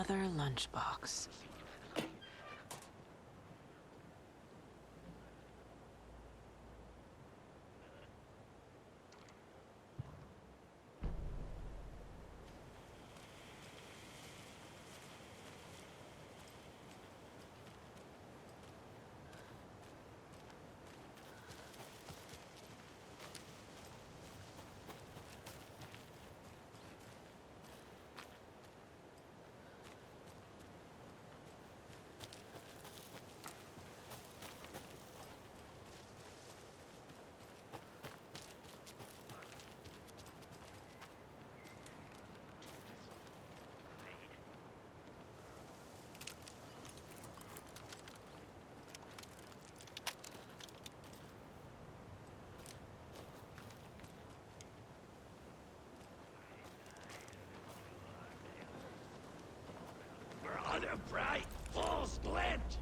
Another lunchbox. On a bright, full splint!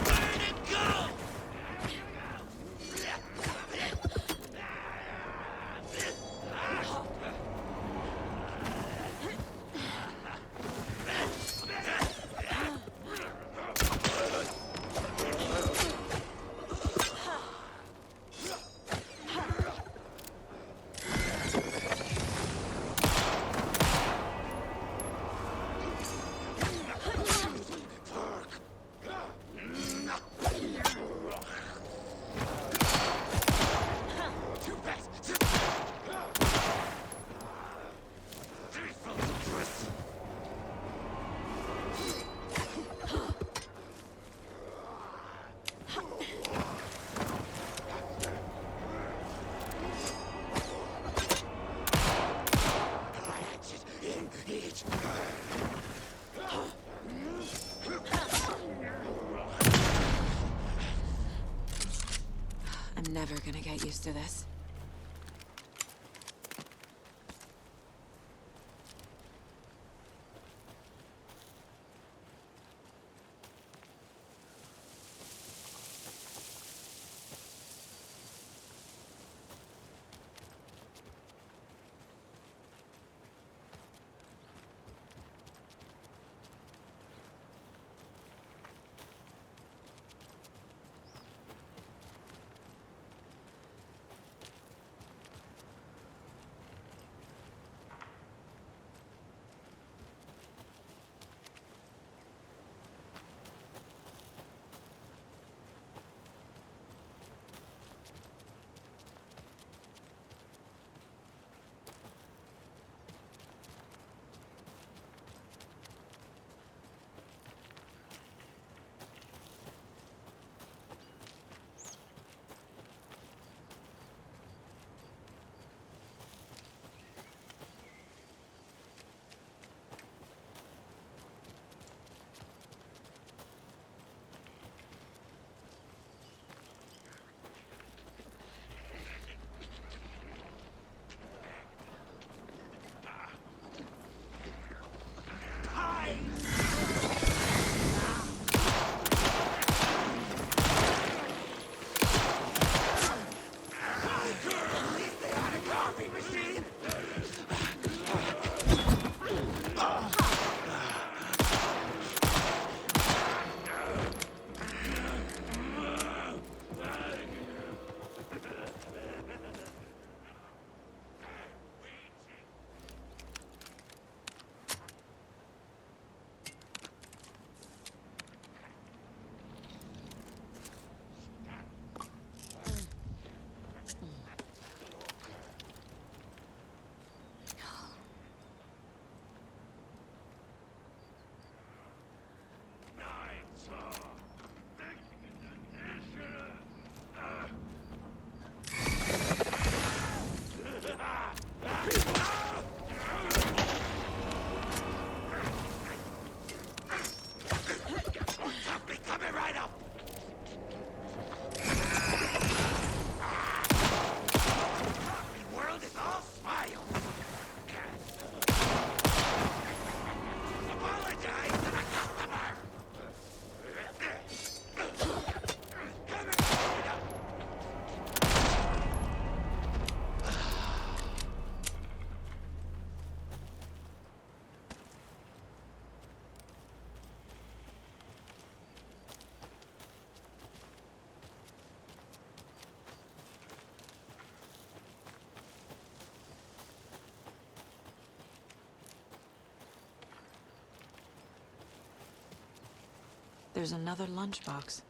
Where'd it go? I'm never gonna get used to this. There's another lunchbox.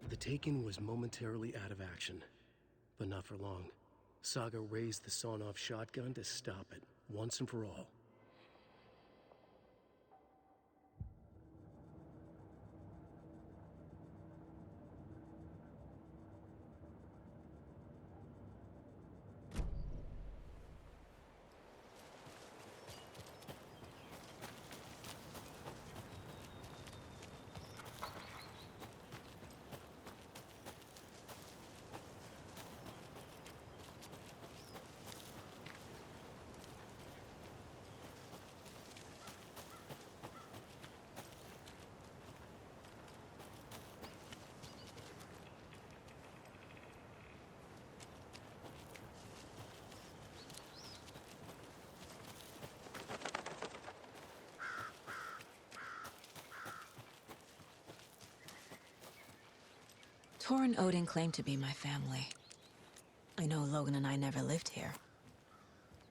The Taken was momentarily out of action, but not for long. Saga raised the sawn-off shotgun to stop it, once and for all. Tor and Odin claim to be my family. I know Logan and I never lived here.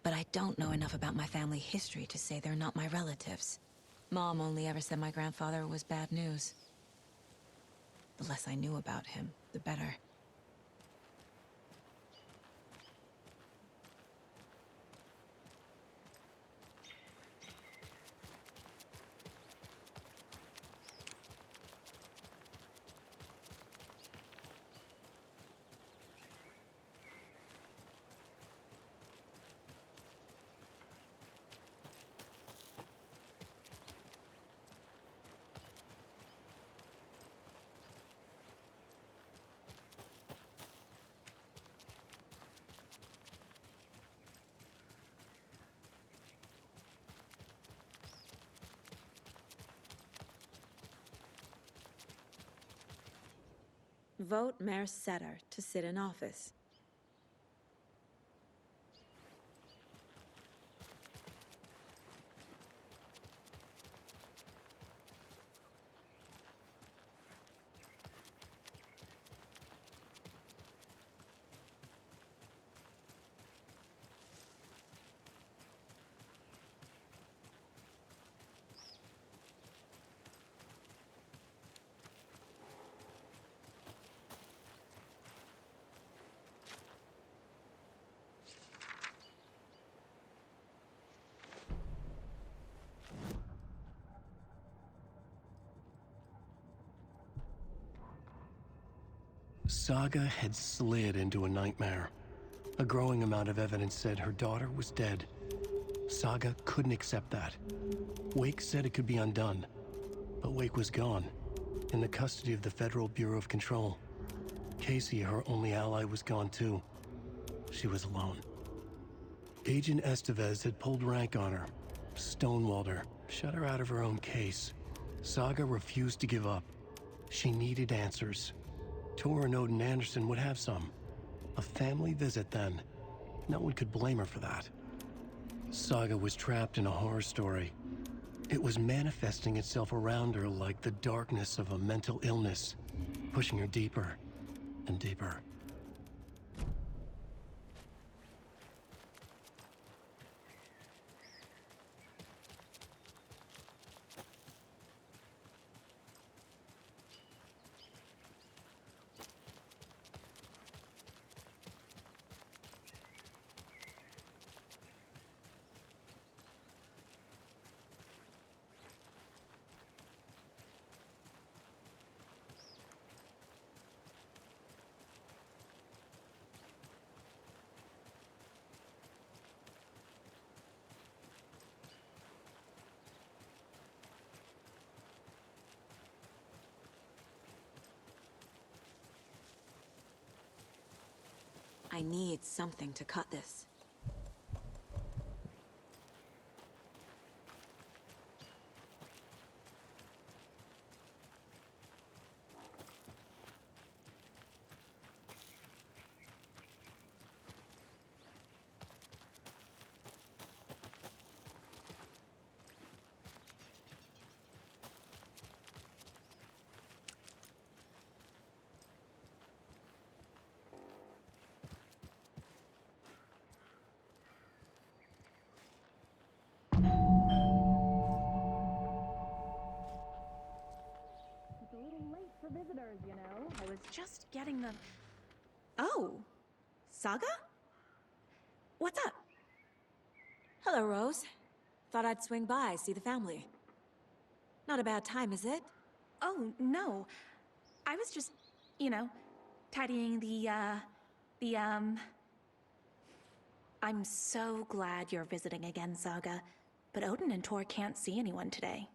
But I don't know enough about my family history to say they're not my relatives. Mom only ever said my grandfather was bad news. The less I knew about him, the better. Vote Mayor Setter to sit in office. Saga had slid into a nightmare. A growing amount of evidence said her daughter was dead. Saga couldn't accept that. Wake said it could be undone, but Wake was gone, in the custody of the Federal Bureau of Control. Casey, her only ally, was gone too. She was alone. Agent Estevez had pulled rank on her, stonewalled her, shut her out of her own case. Saga refused to give up. She needed answers. Tor and Odin Anderson would have some. A family visit, then. No one could blame her for that. Saga was trapped in a horror story. It was manifesting itself around her like the darkness of a mental illness, pushing her deeper and deeper. I need something to cut this. Visitors, you know. I was just getting the... Oh, Saga? What's up? Hello, Rose. Thought I'd swing by, see the family. Not a bad time, is it? Oh, no. I was just, you know, tidying I'm so glad you're visiting again, Saga. But Odin and Tor can't see anyone today.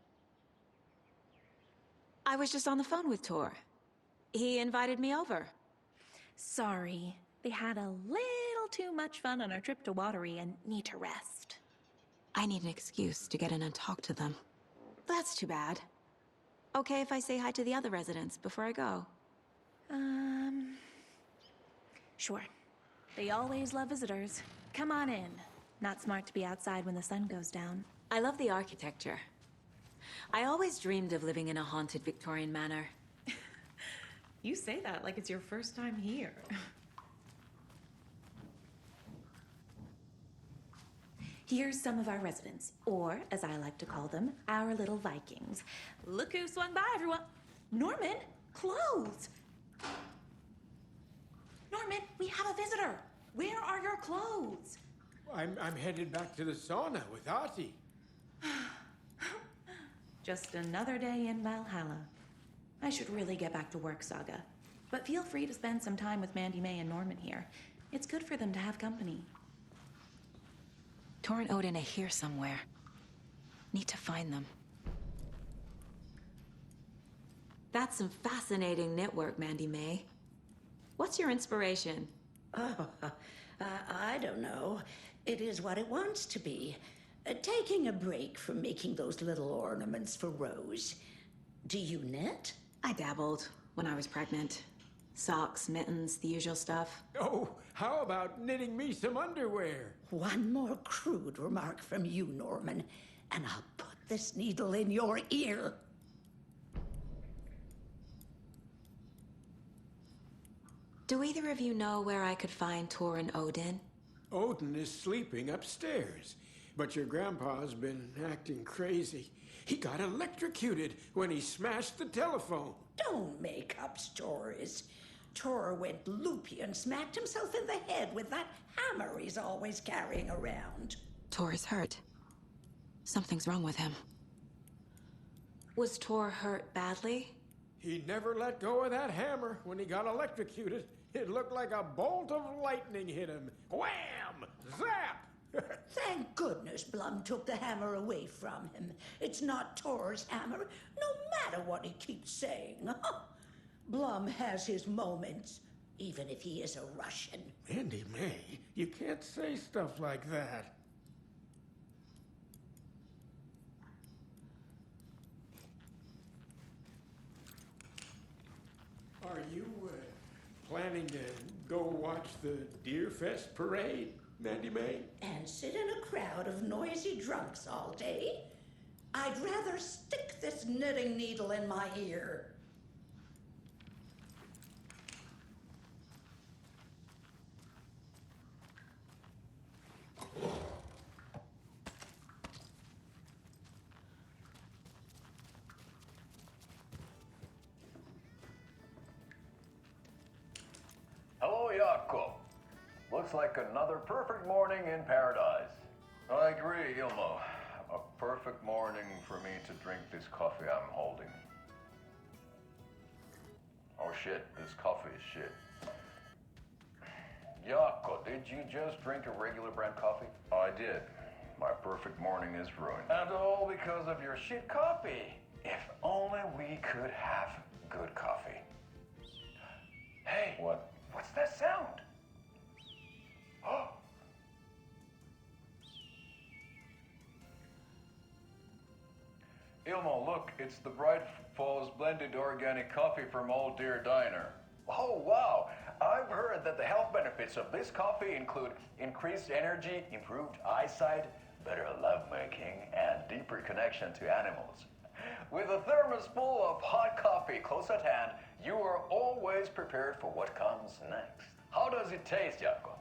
I was just on the phone with Tor. He invited me over. Sorry. They had a little too much fun on our trip to Watery and need to rest. I need an excuse to get in and talk to them. That's too bad. Okay if I say hi to the other residents before I go? Sure. They always love visitors. Come on in. Not smart to be outside when the sun goes down. I love the architecture. I always dreamed of living in a haunted Victorian manor. You say that like it's your first time here. Here's some of our residents, or as I like to call them, our little Vikings. Look who swung by, everyone. Norman, clothes. Norman, we have a visitor. Where are your clothes? I'm headed back to the sauna with Artie. Just another day in Valhalla. I should really get back to work, Saga. But feel free to spend some time with Mandy May and Norman here. It's good for them to have company. Tor and Odin are here somewhere. Need to find them. That's some fascinating knitwork, Mandy May. What's your inspiration? Oh, I don't know. It is what it wants to be. Taking a break from making those little ornaments for Rose. Do you knit? I dabbled when I was pregnant. Socks, mittens, the usual stuff. Oh, how about knitting me some underwear? One more crude remark from you, Norman, and I'll put this needle in your ear. Do either of you know where I could find Tor and Odin? Odin is sleeping upstairs, but your grandpa's been acting crazy. He got electrocuted when he smashed the telephone. Don't make up stories. Tor went loopy and smacked himself in the head with that hammer he's always carrying around. Tor is hurt. Something's wrong with him. Was Tor hurt badly? He never let go of that hammer when he got electrocuted. It looked like a bolt of lightning hit him. Wham! Zap! Thank goodness Blum took the hammer away from him. It's not Tor's hammer, no matter what he keeps saying. Blum has his moments, even if he is a Russian. Mandy May, you can't say stuff like that. Are you planning to go watch the Deer Fest parade, Mandy May? And sit in a crowd of noisy drunks all day? I'd rather stick this knitting needle in my ear. Hello, Jakob. Looks like another perfect morning in paradise. I agree, Ilmo. A perfect morning for me to drink this coffee I'm holding. Oh shit, this coffee is shit. Jakob, did you just drink a regular brand coffee? I did. My perfect morning is ruined. And all because of your shit coffee. If only we could have good coffee. Hey. What? What's that sound? Oh. Ilmo, look, it's the Bright Falls blended organic coffee from Old Deer Diner. Oh, wow. I've heard that the health benefits of this coffee include increased energy, improved eyesight, better lovemaking, and deeper connection to animals. With a thermos full of hot coffee close at hand, you are always prepared for what comes next. How does it taste, Jakob?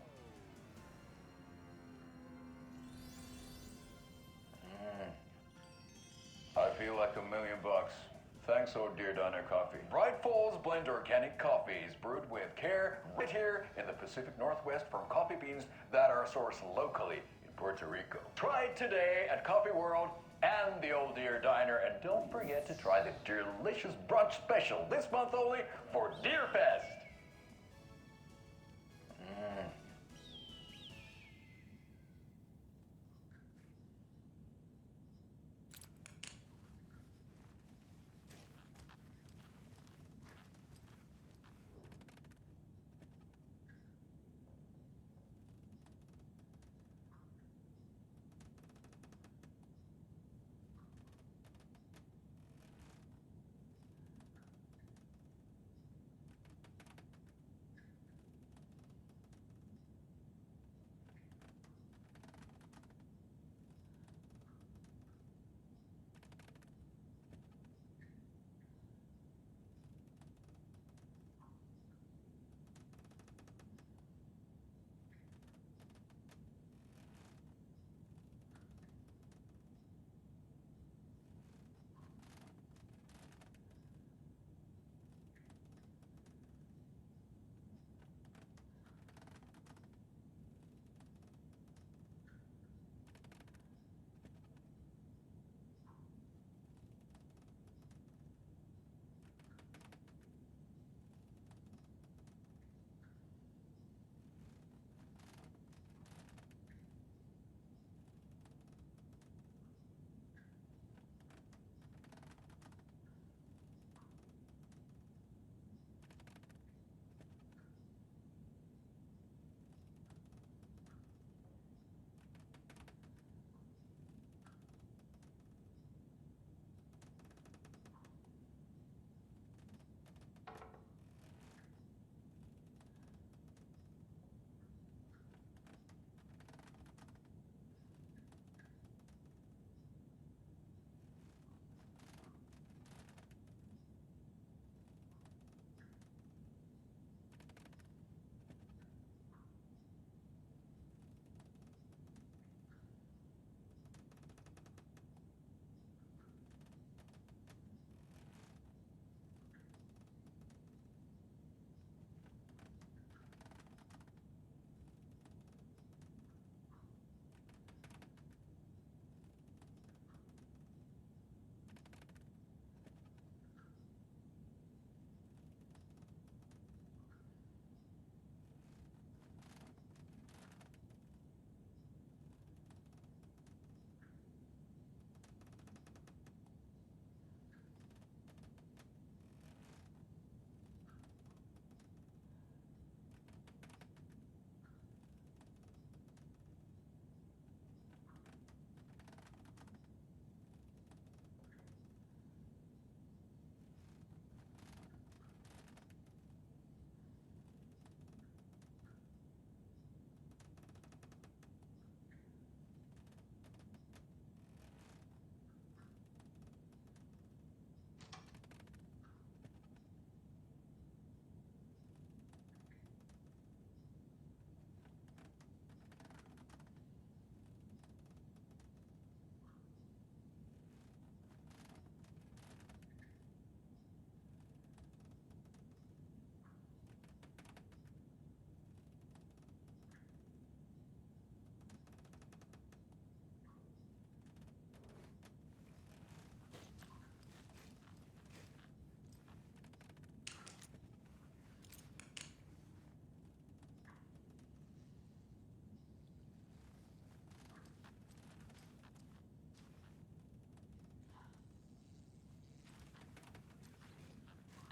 I feel like $1 million. Thanks, Old Deer Diner Coffee. Bright Falls Blend Organic Coffee is brewed with care right here in the Pacific Northwest from coffee beans that are sourced locally in Puerto Rico. Try it today at Coffee World and the Old Deer Diner, and don't forget to try the delicious brunch special this month only for Deer Fest.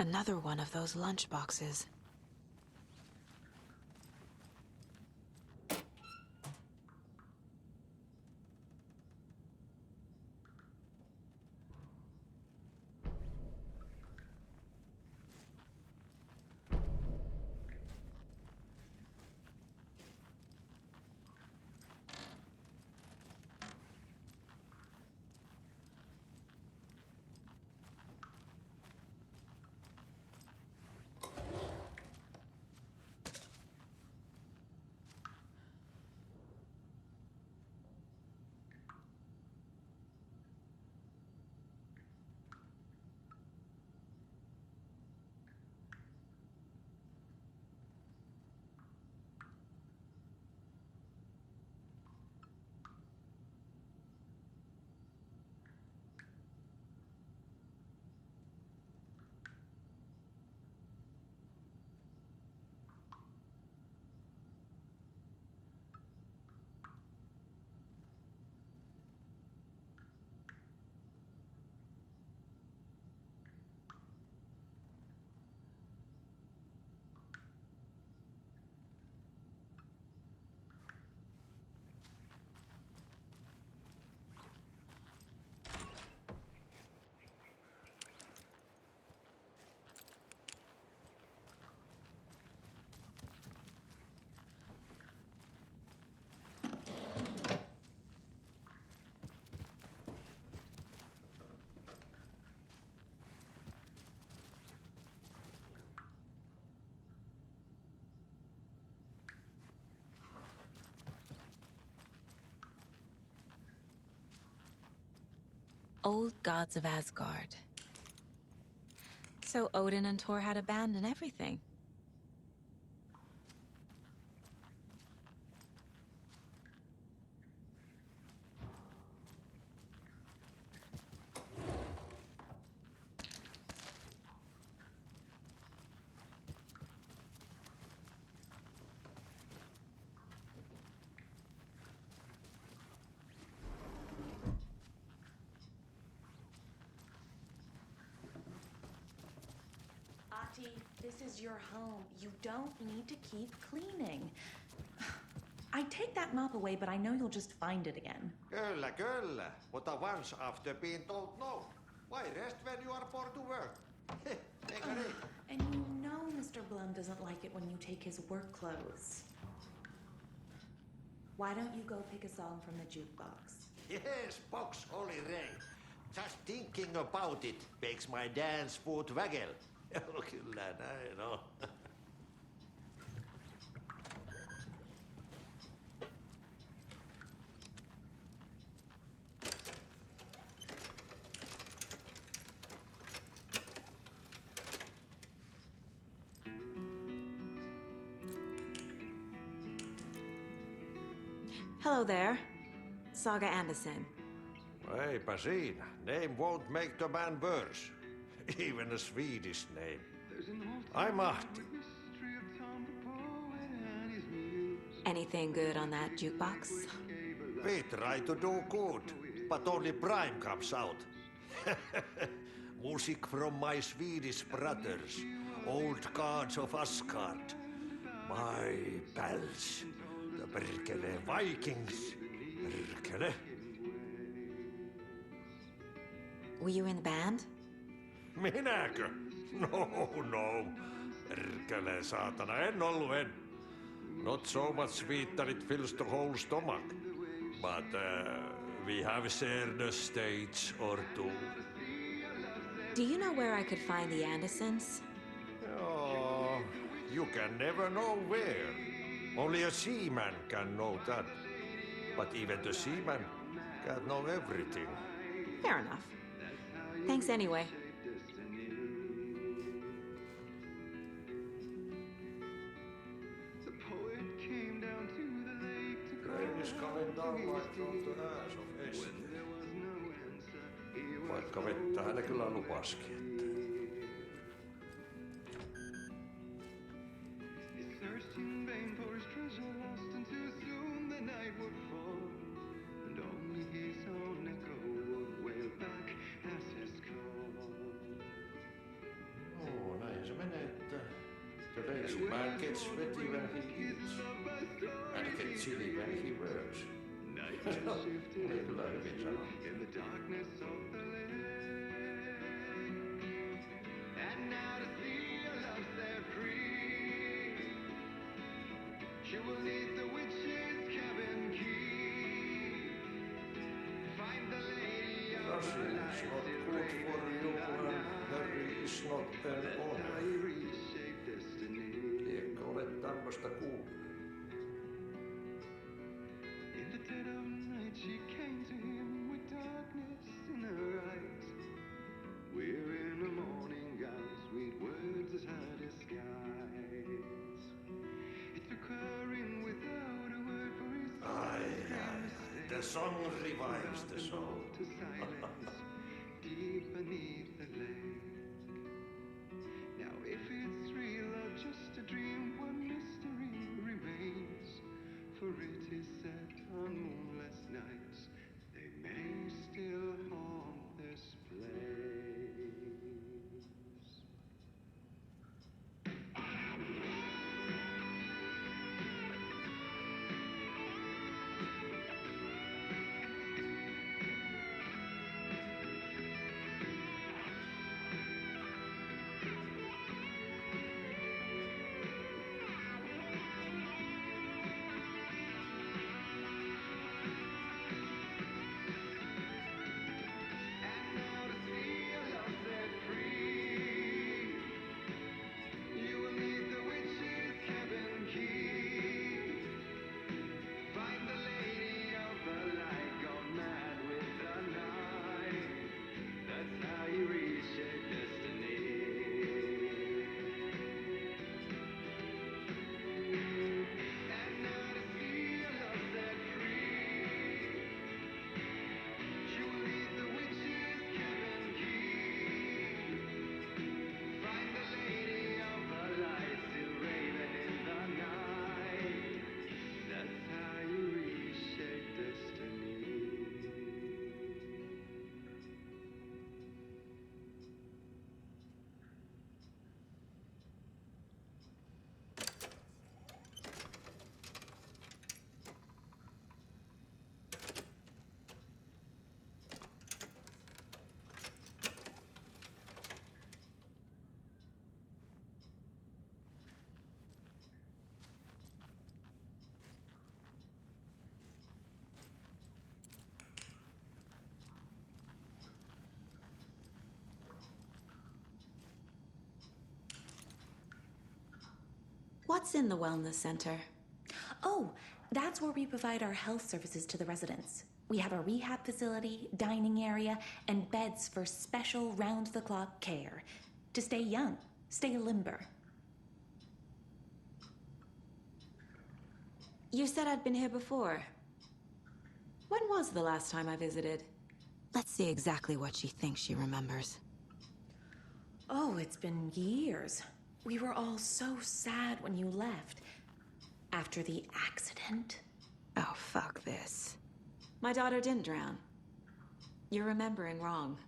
Another one of those lunchboxes. Old gods of Asgard. So Odin and Thor had a band and everything. Ahti, this is your home. You don't need to keep cleaning. I'd take that mop away, but I know you'll just find it again. Kyllä, kyllä. Mutta once after being told no. Why rest when you are born to work? Eikö niin? And you know Mr. Blum doesn't like it when you take his work clothes. Why don't you go pick a song from the jukebox? Yes, box Oli Ray. Just thinking about it makes my dance foot waggle. Kyllä näin on. Hello there. Saga Anderson. Eipä siinä. Name won't make the man worse. Even a Swedish name. I'm Ahti. Anything good on that jukebox? We try to do good, but only Prime comes out. Music from my Swedish brothers, old gods of Asgard. My pals, the perkele Vikings. Perkele. Were you in the band? Minäkö? No. Perkele saatana, en ollut en. Not so much sweet that it fills the whole stomach. But we have shared a stage or two. Do you know where I could find the Andersons? Oh, you can never know where. Only a seaman can know that. But even the seaman can't know everything. Fair enough. Thanks anyway. Rain is coming down like from the ass of Esti. Vaikka vettä hän kyllä lupaskin, että... Oh, This man gets sweaty when he eats, and gets chilly when he works. Kyllä hyvin sanottu. Russian is not good for you and Harry is not an honor. Liekö olet tämmöstä kuullut? The song revives the soul. Deep beneath the land. Now, if it's real or just a dream, one mystery remains. For it is set on moonless nights, they may still haunt this place. What's in the wellness center? Oh, that's where we provide our health services to the residents. We have a rehab facility, dining area, and beds for special round-the-clock care. To stay young, stay limber. You said I'd been here before. When was the last time I visited? Let's see exactly what she thinks she remembers. Oh, it's been years. We were all so sad when you left. After the accident. Oh, fuck this. My daughter didn't drown. You're remembering wrong.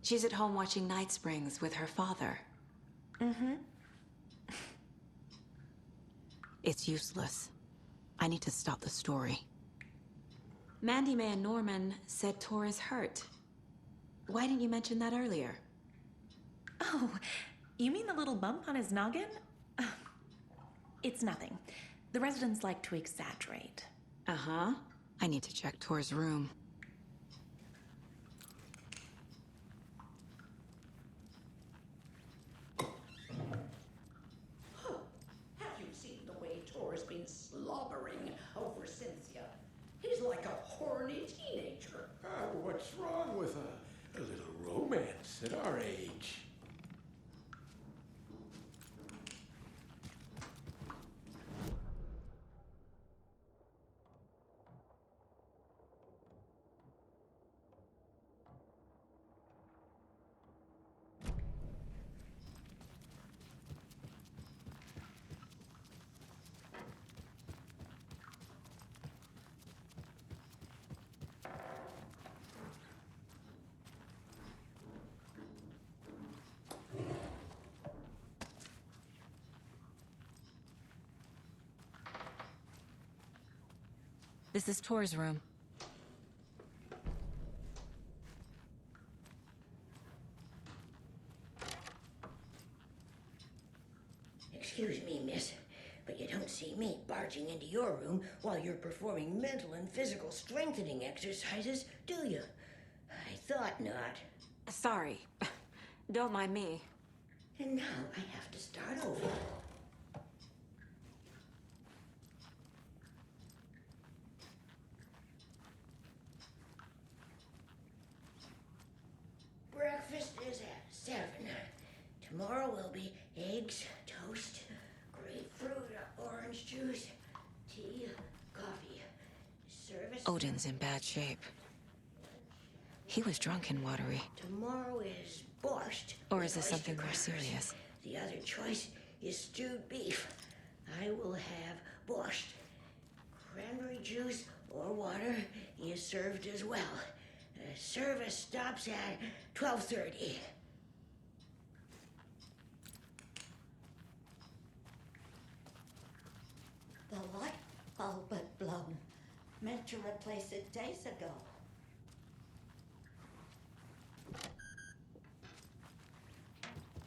She's at home watching Night Springs with her father. Mm-hmm. It's useless. I need to stop the story. Mandy May and Norman said Tor is hurt. Why didn't you mention that earlier? Oh, you mean the little bump on his noggin? It's nothing. The residents like to exaggerate. Uh-huh. I need to check Tor's room. Have you seen the way Tor's been slobbering over Cynthia? He's like a horny teenager. What's wrong with a little romance at our age? This is Tor's room. Excuse me, miss, but you don't see me barging into your room while you're performing mental and physical strengthening exercises, do you? I thought not. Sorry. Don't mind me. And now I have to start over. Breakfast is at 7. Tomorrow will be eggs, toast, grapefruit, orange juice, tea, coffee. Service. Odin's in bad shape. He was drunk and watery. Tomorrow is borscht. Or with is this oyster something more crackers. serious? The other choice is stewed beef. I will have borscht. Cranberry juice or water is served as well. Service stops at 12:30. The light bulb had blown. Meant to replace it days ago.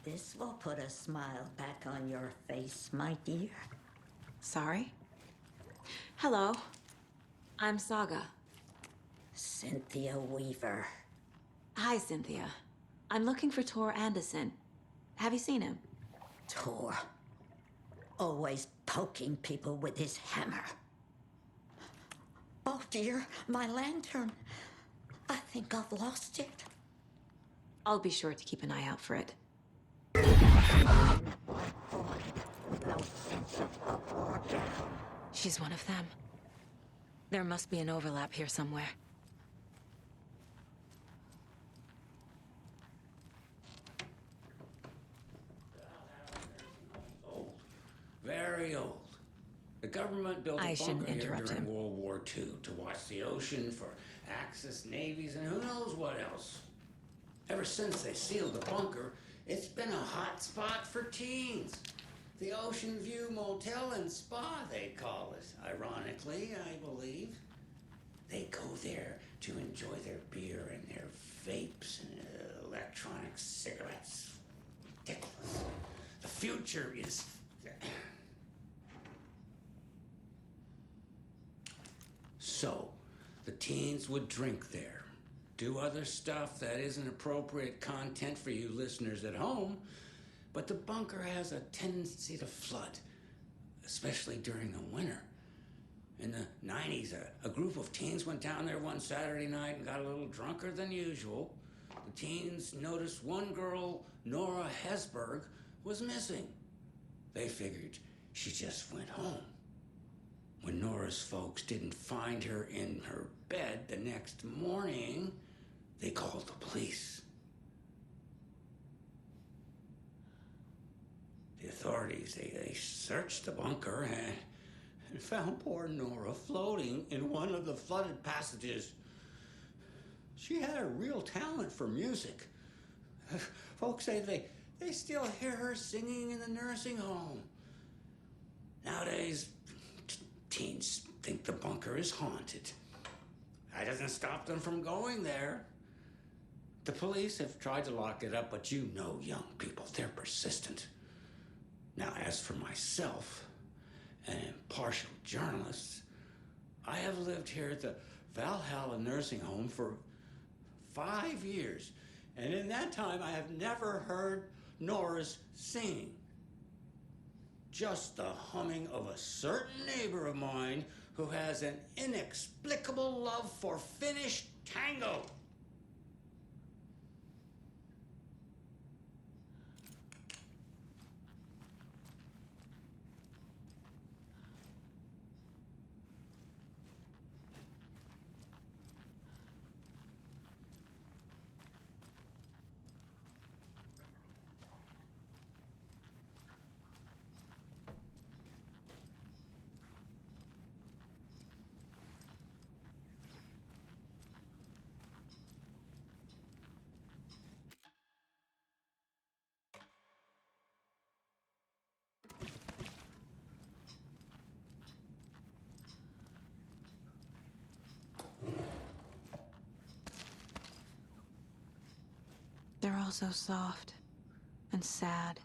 This will put a smile back on your face, my dear. Sorry? Hello. I'm Saga. Cynthia Weaver. Hi, Cynthia. I'm looking for Tor Anderson. Have you seen him? Tor. Always poking people with his hammer. Oh dear, my lantern. I think I've lost it. I'll be sure to keep an eye out for it. She's one of them. There must be an overlap here somewhere. Very old. The government built I a shouldn't bunker here interrupt during him. World War II to watch the ocean for Axis navies and who knows what else. Ever since they sealed the bunker, it's been a hot spot for teens. The Ocean View Motel and Spa, they call it. Ironically, I believe. They go there to enjoy their beer and their vapes and electronic cigarettes. Ridiculous. The future is... So, the teens would drink there, do other stuff that isn't appropriate content for you listeners at home, but the bunker has a tendency to flood, especially during the winter. In the 90s, a group of teens went down there one Saturday night and got a little drunker than usual. The teens noticed one girl, Nora Hesberg, was missing. They figured she just went home. When Nora's folks didn't find her in her bed the next morning, they called the police. The authorities, they searched the bunker and found poor Nora floating in one of the flooded passages. She had a real talent for music. Folks say they still hear her singing in the nursing home. Nowadays, teens think the bunker is haunted. That doesn't stop them from going there. The police have tried to lock it up, but you know young people, they're persistent. Now, as for myself, an impartial journalist, I have lived here at the Valhalla nursing home for 5 years, and in that time I have never heard Nora's singing. Just the humming of a certain neighbor of mine who has an inexplicable love for Finnish tango. all so soft and sad.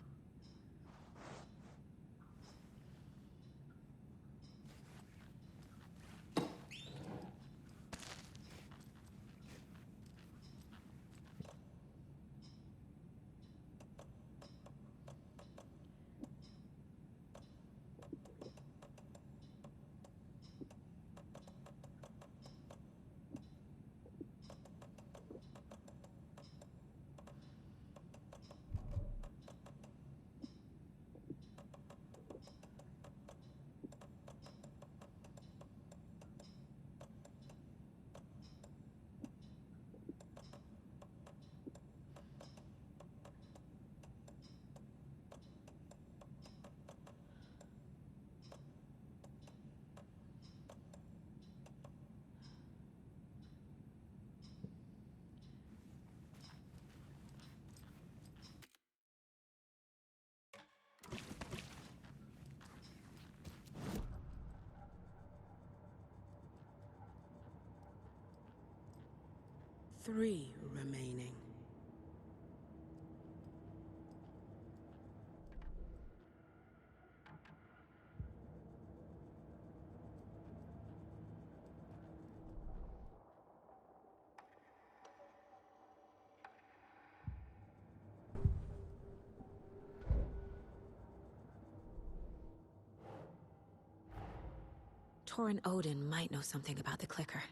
Three remaining. Torrin Odin might know something about the clicker.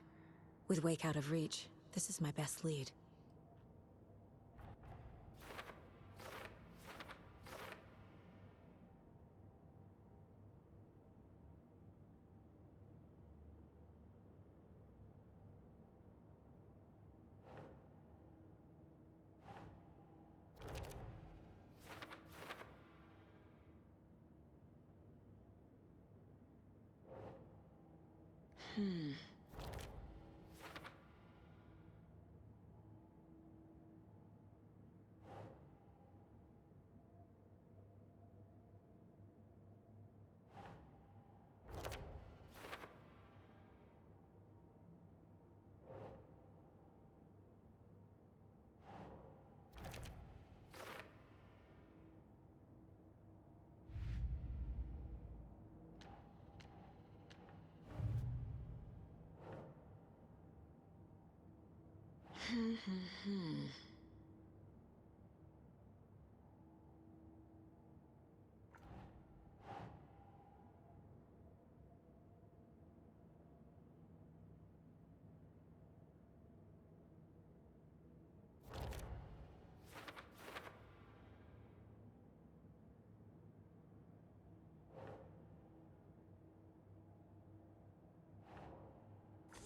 With Wake out of reach, this is my best lead.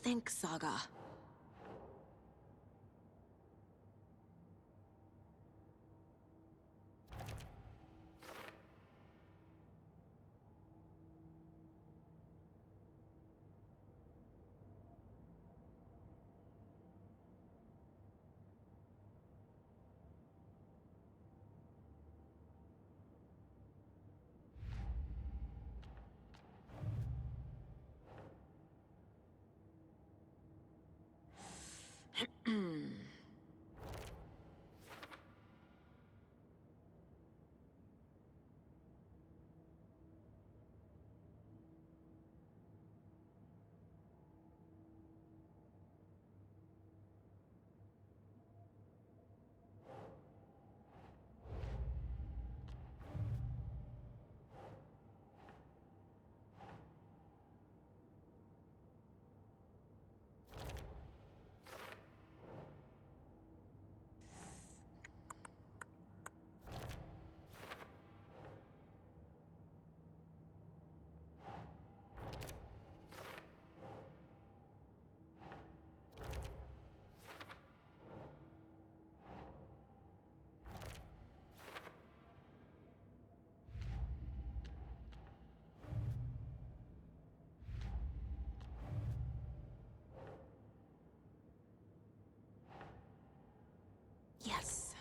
Think, Saga. Yes.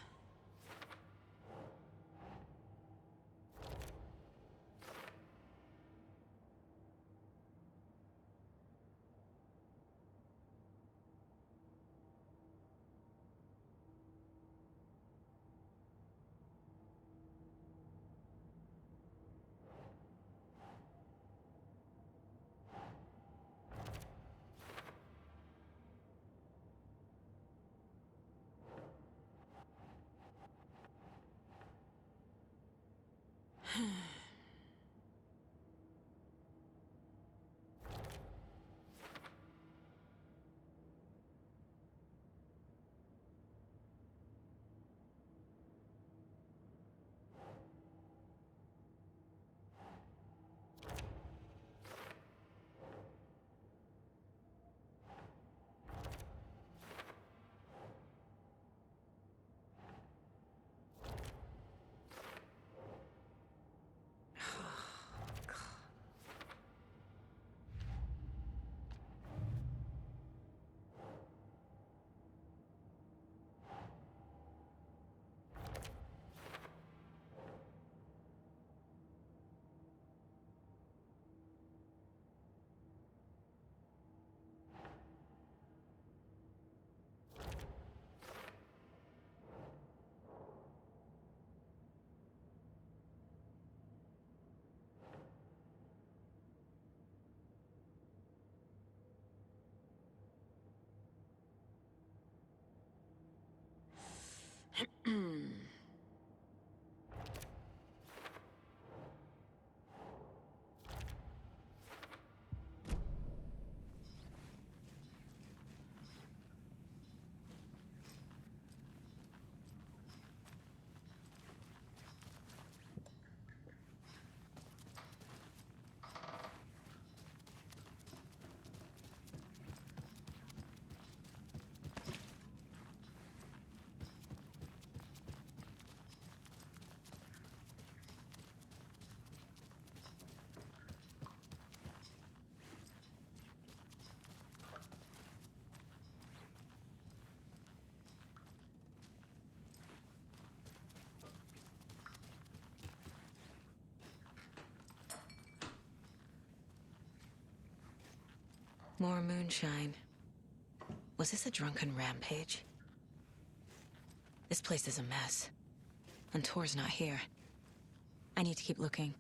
More moonshine. Was this a drunken rampage? This place is a mess. And Tor's not here. I need to keep looking.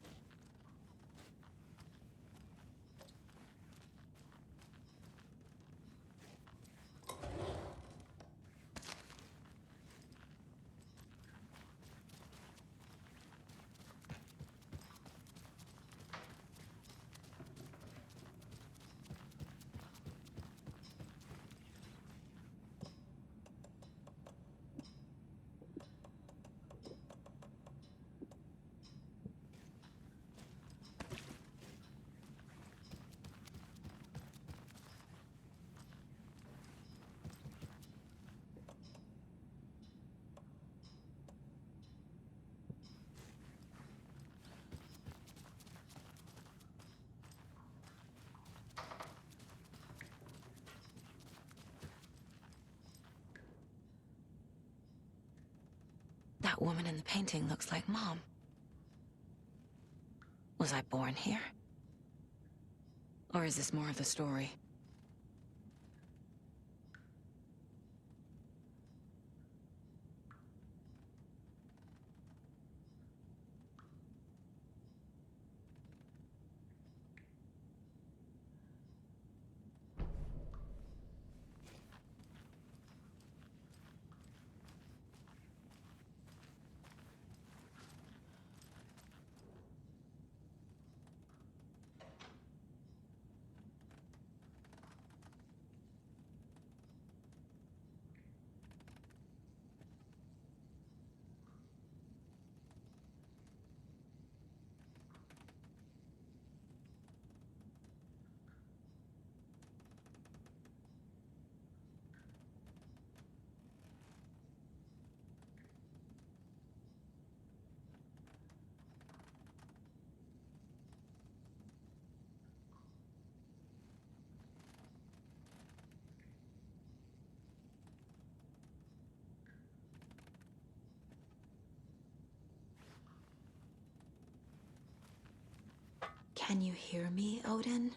That woman in the painting looks like Mom. Was I born here? Or is this more of the story? Can you hear me, Odin?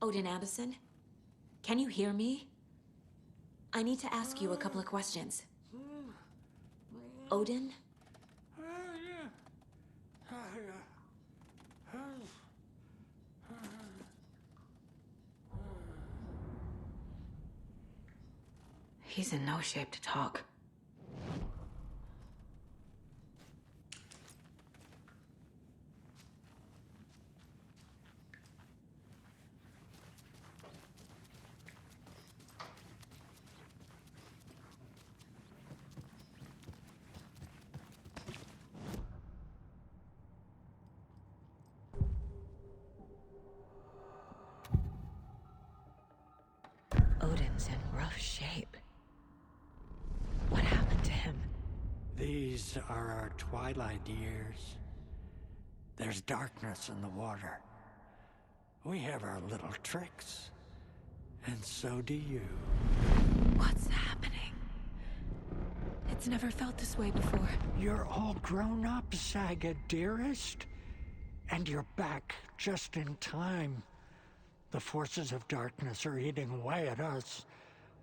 Odin Anderson? Can you hear me? I need to ask you a couple of questions. Odin? He's in no shape to talk. Odin's in rough shape. What happened to him? These are our twilight years. There's darkness in the water. We have our little tricks. And so do you. What's happening? It's never felt this way before. You're all grown up, Saga, dearest. And you're back just in time. The forces of darkness are eating away at us.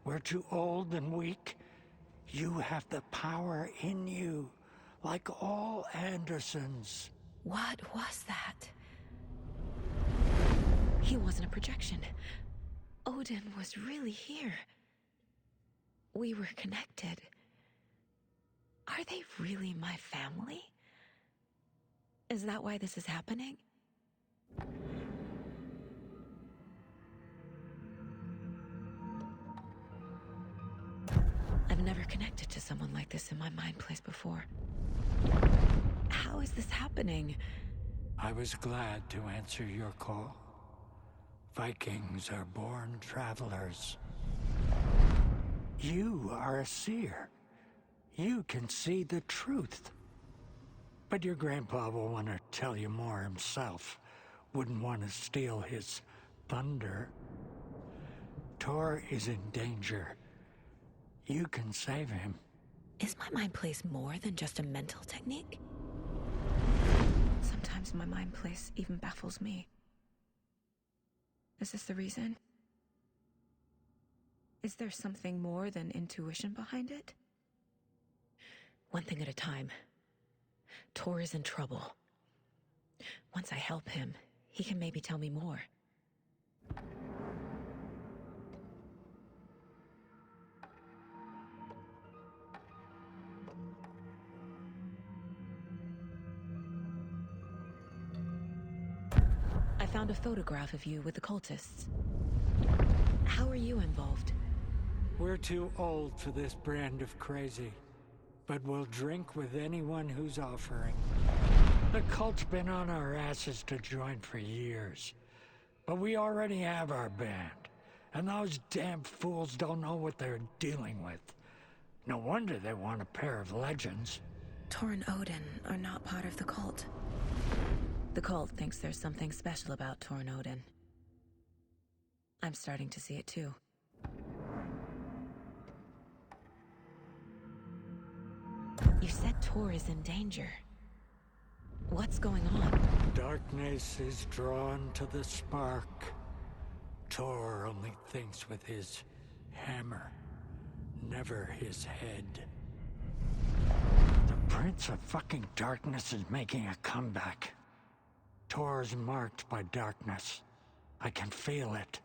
We're too old and weak. You have the power in you. like all Andersons. What was that? He wasn't a projection. Odin was really here. We were connected. Are they really my family? Is that why this is happening? I've never connected to someone like this in my mind place before. How is this happening? I was glad to answer your call. Vikings are born travelers. You are a seer. You can see the truth. But your grandpa will want to tell you more himself. Wouldn't want to steal his thunder. Tor is in danger. You can save him. Is my mind place more than just a mental technique? Sometimes my mind place even baffles me. Is this the reason? Is there something more than intuition behind it? One thing at a time. Tor is in trouble. Once I help him, he can maybe tell me more. I found a photograph of you with the cultists. How are you involved? We're too old for this brand of crazy, but we'll drink with anyone who's offering. The cult's been on our asses to join for years, but we already have our band, and those damn fools don't know what they're dealing with. No wonder they want a pair of legends. Tor and Odin are not part of the cult. The cult thinks there's something special about Tor and Odin. I'm starting to see it too. You said Tor is in danger. What's going on? Darkness is drawn to the spark. Tor only thinks with his hammer, never his head. The Prince of fucking Darkness is making a comeback. Tor's marked by darkness. I can feel it.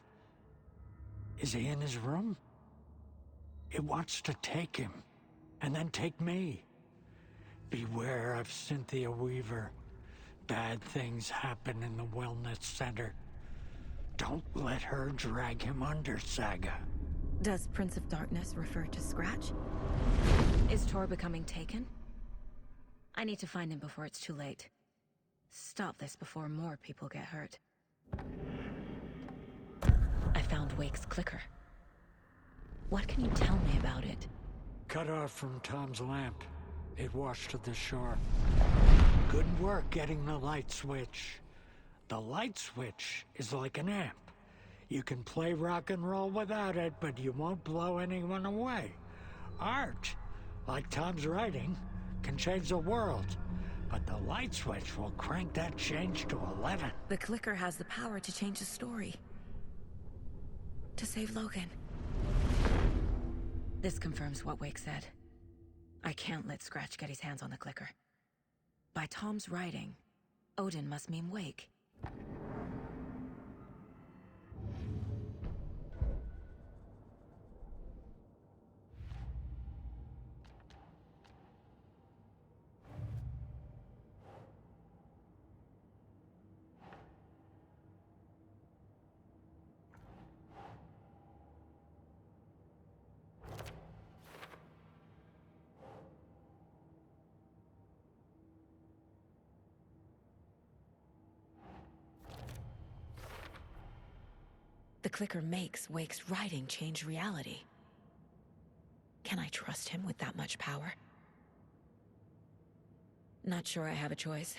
Is he in his room? It wants to take him, and then take me. Beware of Cynthia Weaver. Bad things happen in the wellness center. Don't let her drag him under, Saga. Does Prince of Darkness refer to Scratch? Is Tor becoming taken? I need to find him before it's too late. Stop this before more people get hurt. I found Wake's clicker. What can you tell me about it? Cut off from Tom's lamp. It washed to the shore. Good work getting the light switch. The light switch is like an amp. You can play rock and roll without it, but you won't blow anyone away. Art, like Tom's writing, can change the world. But the light switch will crank that change to 11. The clicker has the power to change the story. To save Logan. This confirms what Wake said. I can't let Scratch get his hands on the clicker. By Tom's writing, Odin must mean Wake. The clicker makes Wake's writing change reality. Can I trust him with that much power? Not sure I have a choice.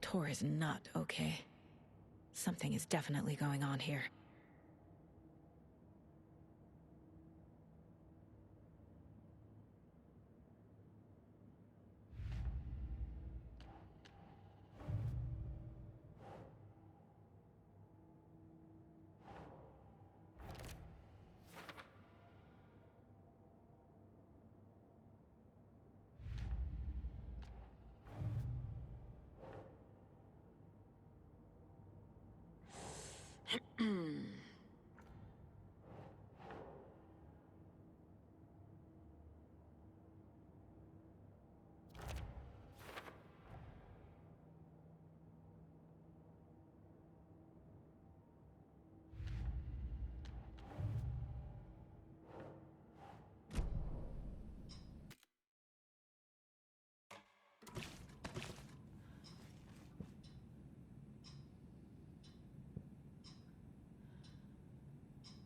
Tor is not okay. Something is definitely going on here.